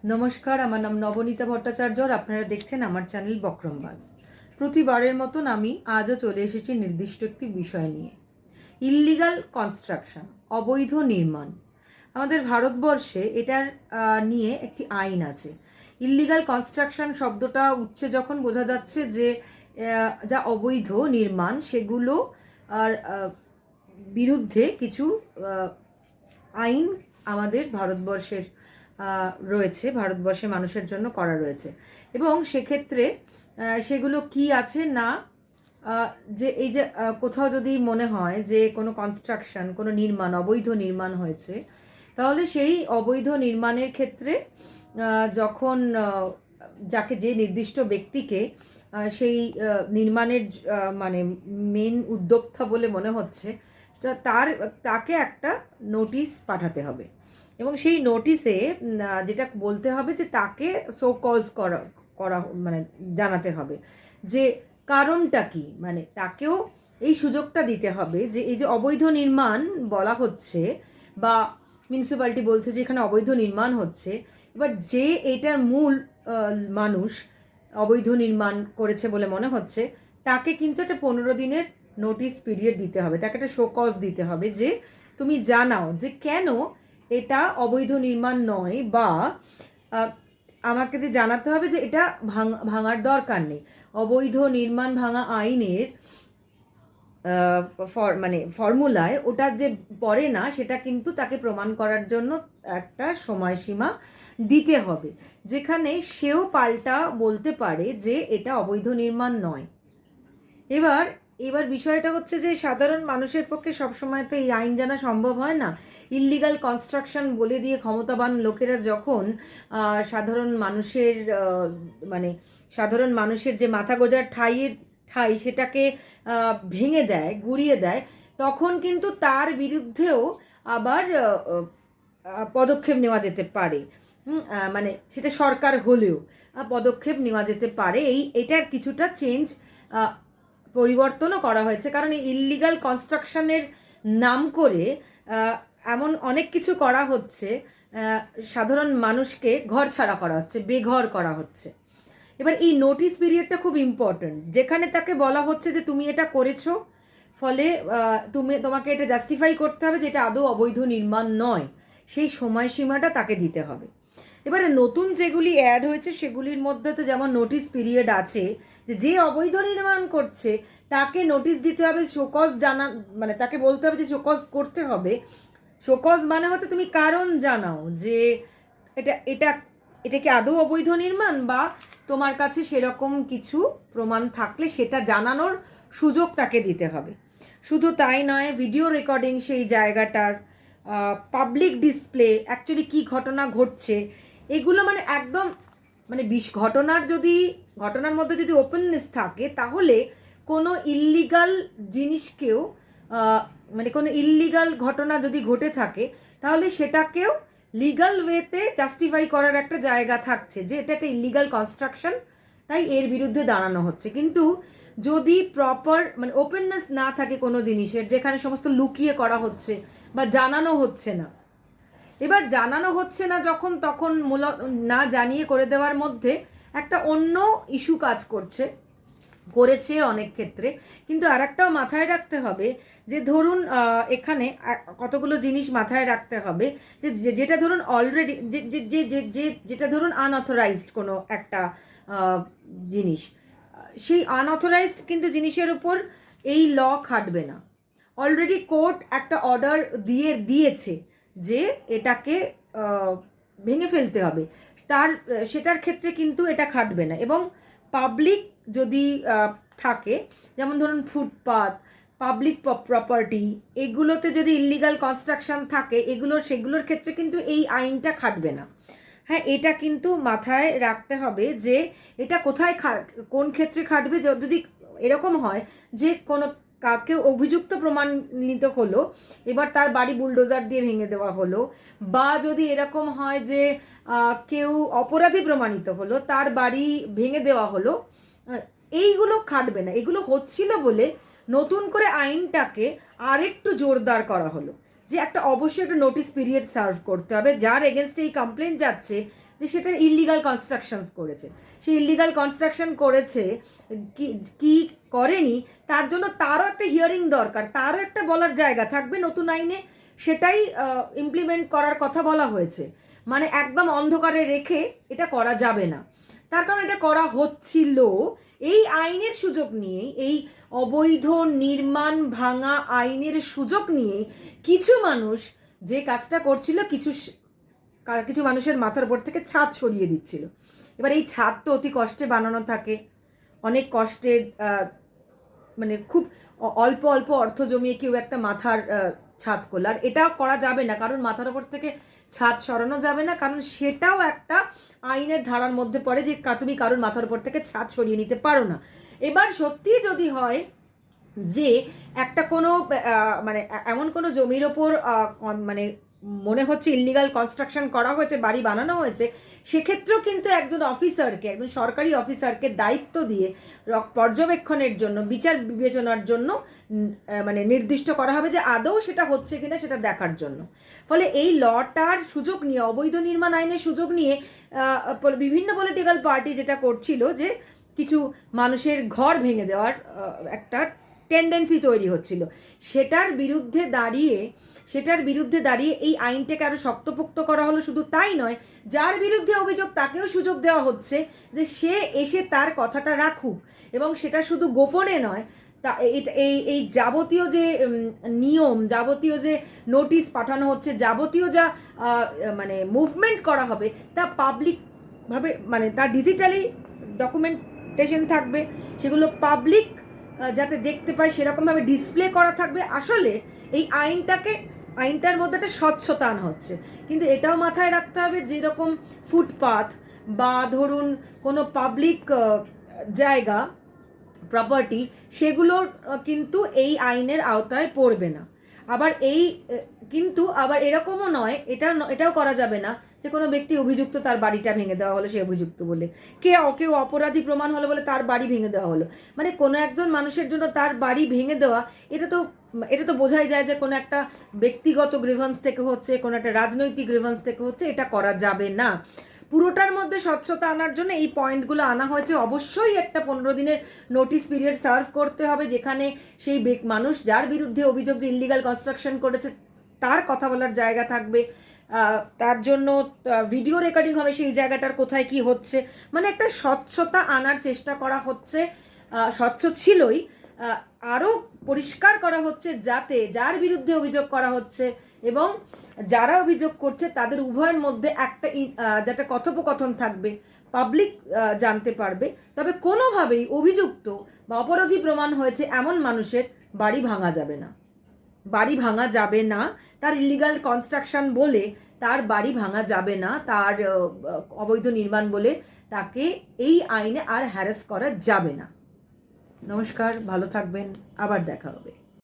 নমস্কার, আমার নাম নবনীতা ভট্টাচার্য আর আপনারা দেখছেন আমার চ্যানেল বক্রমবাজ। প্রতিবারের মতন আমি আজও চলে এসেছি নির্দিষ্ট একটি বিষয় নিয়ে। ইল্লিগাল কনস্ট্রাকশন, অবৈধ নির্মাণ। আমাদের ভারতবর্ষে এটার নিয়ে একটি আইন আছে। ইল্লিগাল কনস্ট্রাকশন শব্দটা উচ্চে যখন বোঝা যাচ্ছে যে যা অবৈধ নির্মাণ সেগুলো আর বিরুদ্ধে কিছু আইন আমাদের ভারতবর্ষের রয়েছে, ভারতবর্ষের মানুষের জন্য করা রয়েছে। এবং সেক্ষেত্রে সেগুলো কি আছে না, যে এই যে কোথাও যদি মনে হয় যে কোনো কনস্ট্রাকশন, কোনো নির্মাণ অবৈধ নির্মাণ হয়েছে, তাহলে সেই অবৈধ নির্মাণের ক্ষেত্রে যখন যাকে যে নির্দিষ্ট ব্যক্তিকে সেই নির্মাণের মানে মেন উদ্যোক্তা বলে মনে হচ্ছে, তাকে একটা নোটিশ পাঠাতে হবে। এবং সেই নোটিশে যেটা বলতে হবে যে তাকে শো কজ করা করা মানে জানাতে হবে যে কারণটা কি, মানে তাকেও এই সুযোগটা দিতে হবে যে এই যে অবৈধ নির্মাণ বলা হচ্ছে বা মিউনিসিপ্যালিটি বলছে যে এখানে অবৈধ নির্মাণ হচ্ছে, এবার যে এটার মূল মানুষ অবৈধ নির্মাণ করেছে বলে মনে হচ্ছে, তাকে কিন্তু একটা 15 দিনের নোটিশ পিরিয়ড দিতে হবে, তাকে একটা শো কজ দিতে হবে যে তুমি জানাও যে কেন এটা অবৈধ নির্মাণ নয়, বা আমাকে জানাতে হবে যে এটা ভাঙার দরকার নেই। অবৈধ নির্মাণ ভাঙা আইনের মানে ফর্মুলায় ওটা যে পড়ে না, সেটা কিন্তু তাকে প্রমাণ করার জন্য একটা সময়সীমা দিতে হবে, যেখানে সেও পাল্টা বলতে পারে যে এটা অবৈধ নির্মাণ নয়। এবার বিষয়টা হচ্ছে যে সাধারণ মানুষের পক্ষে সবসময় তো এই আইন জানা সম্ভব হয় না। ইল্লিগাল কনস্ট্রাকশন বলে দিয়ে ক্ষমতাবান লোকেরা যখন সাধারণ মানুষের মানে সাধারণ মানুষের যে মাথা গোজার ঠাই সেটাকে ভেঙে দেয়, গুঁড়িয়ে দেয়, তখন কিন্তু তার বিরুদ্ধেও আবার পদক্ষেপ নেওয়া যেতে পারে। মানে সেটা সরকার হলেও পদক্ষেপ নেওয়া যেতে পারে। এটার কিছুটা চেঞ্জ পরিবর্তনও করা হয়েছে, কারণ এই ইল্লিগাল কনস্ট্রাকশনের নাম করে এমন অনেক কিছু করা হচ্ছে, সাধারণ মানুষকে ঘর ছাড়া করা হচ্ছে, বেঘর করা হচ্ছে। এবার এই নোটিশ পিরিয়ডটা খুব ইম্পর্ট্যান্ট, যেখানে তাকে বলা হচ্ছে যে তুমি এটা করেছো, ফলে তোমাকে এটা জাস্টিফাই করতে হবে যে এটা আদৌ অবৈধ নির্মাণ নয়, সেই সময়সীমাটা তাকে দিতে হবে। এবারে নতুন যেগুলি অ্যাড হয়েছে সেগুলির মধ্যে তো যেমন নোটিশ পিরিয়ড আছে, যে অবৈধ নির্মাণ করছে তাকে নোটিশ দিতে হবে, শোকজ মানে তাকে বলতে হবে যে শোকজ করতে হবে। শোকজ মানে হচ্ছে তুমি কারণ জানাও যে এটা এটা এটা কি আদৌ অবৈধ নির্মাণ, বা তোমার কাছে সেরকম কিছু প্রমাণ থাকলে সেটা জানানোর সুযোগ তাকে দিতে হবে। শুধু তাই নয়, ভিডিও রেকর্ডিং সেই জায়গাটার, পাবলিক ডিসপ্লে, অ্যাকচুয়ালি কী ঘটনা ঘটছে, এগুলো মানে একদম মানে ঘটনার মধ্যে যদি ওপেননেস থাকে, তাহলে কোনো ইল্লিগাল জিনিসকেও মানে কোনো ইল্লিগাল ঘটনা যদি ঘটে থাকে, তাহলে সেটাকেও লিগাল ওয়েতে জাস্টিফাই করার একটা জায়গা থাকছে যে এটা একটা ইল্লিগাল কনস্ট্রাকশন, তাই এর বিরুদ্ধে দাঁড়ানো হচ্ছে। কিন্তু যদি প্রপার মানে ওপেননেস না থাকে কোনো জিনিসের, যেখানে সমস্ত লুকিয়ে করা হচ্ছে বা জানানো হচ্ছে না, এবার জানানো হচ্ছে না যখন, তখন না জানিয়ে করে দেওয়ার মধ্যে একটা অন্য ইস্যু কাজ করেছে অনেক ক্ষেত্রে। কিন্তু আর একটাও মাথায় রাখতে হবে যে ধরুন এখানে কতগুলো জিনিস মাথায় রাখতে হবে, যে যেটা ধরুন অলরেডি যেটা ধরুন আনঅথরাইজড কোনো একটা জিনিস, সেই আনঅথরাইজড কিন্তু জিনিসের উপর এই ল খাটবে না। অলরেডি কোর্ট একটা অর্ডার দিয়েছে যে এটাকে ভেঙে ফেলতে হবে, সেটার ক্ষেত্রে কিন্তু এটা খাটবে না। এবং পাবলিক যদি থাকে, যেমন ধরুন ফুটপাথ, পাবলিক প্রপার্টি, এগুলোতে যদি ইল্লিগাল কনস্ট্রাকশন থাকে, সেগুলোর ক্ষেত্রে কিন্তু এই আইনটা খাটবে না। হ্যাঁ, এটা কিন্তু মাথায় রাখতে হবে যে এটা কোথায় কোন ক্ষেত্রে খাটবে। যদি এরকম হয় যে কোনো কাকে অভিযুক্ত প্রমাণিত হলো, এবার তার বাড়ি বুলডোজার দিয়ে ভেঙে দেওয়া হলো, বা যদি এরকম হয় যে কেউ অপরাধী প্রমাণিত হলো, তার বাড়ি ভেঙে দেওয়া হলো, এইগুলো খাটবে না। এগুলো হচ্ছিল বলে নতুন করে আইনটাকে আরেকটু জোরদার করা হলো, যে একটা অবশ্যই একটা নোটিস পিরিয়ড সার্ভ করতে হবে, যার এগেনস্টে এই কমপ্লেন যাচ্ছে যে সেটা ইললিগাল কনস্ট্রাকশনস করেছে। সে ইললিগাল কনস্ট্রাকশন করেছে কি কি করেনি, তার জন্য তারও একটা হিয়ারিং দরকার, তারও একটা বলার জায়গা থাকবে নতুন আইনে, সেটাই ইমপ্লিমেন্ট করার কথা বলা হয়েছে। মানে একদম অন্ধকারে রেখে এটা করা যাবে না, তার কারণ এটা করা হচ্ছিল এই আইনের সুযোগ নিয়ে, এই অবৈধ নির্মাণ ভাঙা আইনের সুযোগ নিয়ে কিছু মানুষ যে কাজটা করছিল, কিছু মানুষের মাথার উপর থেকে ছাদ সরিয়ে দিচ্ছিল। এবার এই ছাদ তো অতি কষ্টে বানানো থাকে, অনেক কষ্টে, মানে খুব অল্প অল্প অর্থ জমিয়ে কেউ একটা মাথার ছাদ করল, আর এটাও করা যাবে না, কারণ মাথার উপর থেকে ছাদ সরানো যাবে না, কারণ সেটাও একটা আইনের ধারার মধ্যে পড়ে যে তুমি কারোর মাথার উপর থেকে ছাদ সরিয়ে নিতে পারো না। এবার সত্যি যদি হয় যে একটা কোনো মানে এমন কোনো জমির ওপর মানে মনে হচ্ছে ইললিগাল কনস্ট্রাকশন করা হয়েছে, বাড়ি বানানো হয়েছে, সেক্ষেত্রেও কিন্তু একজন অফিসারকে, একজন সরকারি অফিসারকে দায়িত্ব দিয়ে পর্যবেক্ষণের জন্য, বিচার বিবেচনার জন্য মানে নির্দিষ্ট করা হবে যে আদৌ সেটা হচ্ছে কিনা সেটা দেখার জন্য। ফলে এই লটার সুযোগ নিয়ে, অবৈধ নির্মাণ আইনের সুযোগ নিয়ে বিভিন্ন পলিটিক্যাল পার্টি যেটা করছিল যে কিছু মানুষের ঘর ভেঙে দেওয়ার একটা টেন্ডেন্সি তৈরি হচ্ছিল, সেটার বিরুদ্ধে দাঁড়িয়ে এই আইনটাকে আরও শক্তপোক্ত করা হলো। শুধু তাই নয়, যার বিরুদ্ধে অভিযোগ তাকেও সুযোগ দেওয়া হচ্ছে যে সে এসে তার কথাটা রাখুক, এবং সেটা শুধু গোপনে নয়, তা এই যাবতীয় যে নিয়ম, যাবতীয় যে নোটিশ পাঠানো হচ্ছে, যাবতীয় যা মানে মুভমেন্ট করা হবে তা পাবলিকভাবে, মানে তার ডিজিটালি ডকুমেন্টেশন থাকবে, সেগুলো পাবলিক যাতে দেখতে পায় সেরকমভাবে ডিসপ্লে করা থাকবে। আসলে এই আইনটার মধ্যে একটা স্বচ্ছতা আনা হচ্ছে, কিন্তু এটাও মাথায় রাখতে হবে যেরকম ফুটপাথ বা ধরুন কোনো পাবলিক জায়গা, প্রপার্টি, সেগুলোর কিন্তু এই আইনের আওতায় পড়বে না। আবার এরকমও নয়, এটাও করা যাবে না যে কোনো ব্যক্তি অভিযুক্ত, তার বাড়িটা ভেঙে দেওয়া হলো সে অভিযুক্ত বলে, কেউ অপরাধী প্রমাণ হলো বলে তার বাড়ি ভেঙে দেওয়া হলো, মানে কোনো একজন মানুষের জন্য তার বাড়ি ভেঙে দেওয়া, এটা তো বোঝাই যায় যে কোনো একটা ব্যক্তিগত গ্রিভেন্স থেকে হচ্ছে, কোনো একটা রাজনৈতিক গ্রিভেন্স থেকে হচ্ছে, এটা করা যাবে না। পুরোটার মধ্যে স্বচ্ছতা আনার জন্য এই পয়েন্টগুলো আনা হয়েছে। অবশ্যই একটা 15 দিনের নোটিস পিরিয়ড সার্ভ করতে হবে, যেখানে সেই মানুষ যার বিরুদ্ধে অভিযোগ যে ইললিগাল কনস্ট্রাকশন করেছে তার কথা বলার জায়গা থাকবে, তার জন্য ভিডিও রেকর্ডিং হবে সেই জায়গাটার কোথায় কি হচ্ছে, মানে একটা স্বচ্ছতা আনার চেষ্টা করা হচ্ছে। স্বচ্ছ ছিলই, আরও পরিষ্কার করা হচ্ছে যাতে যার বিরুদ্ধে অভিযোগ করা হচ্ছে এবং যারা অভিযোগ করছে তাদের উভয়ের মধ্যে একটা যেটা কথোপকথন থাকবে, পাবলিক জানতে পারবে। তবে কোনোভাবেই অভিযুক্ত বা অপরাধী প্রমাণ হয়েছে এমন মানুষের বাড়ি ভাঙা যাবে না, তার ইলিগাল কনস্ট্রাকশন বলে তার বাড়ি ভাঙা যাবে না, তার অবৈধ নির্মাণ বলে তাকে এই আইনে আর হ্যারাস করা যাবে না। নমস্কার, ভালো থাকবেন, আবার দেখা হবে।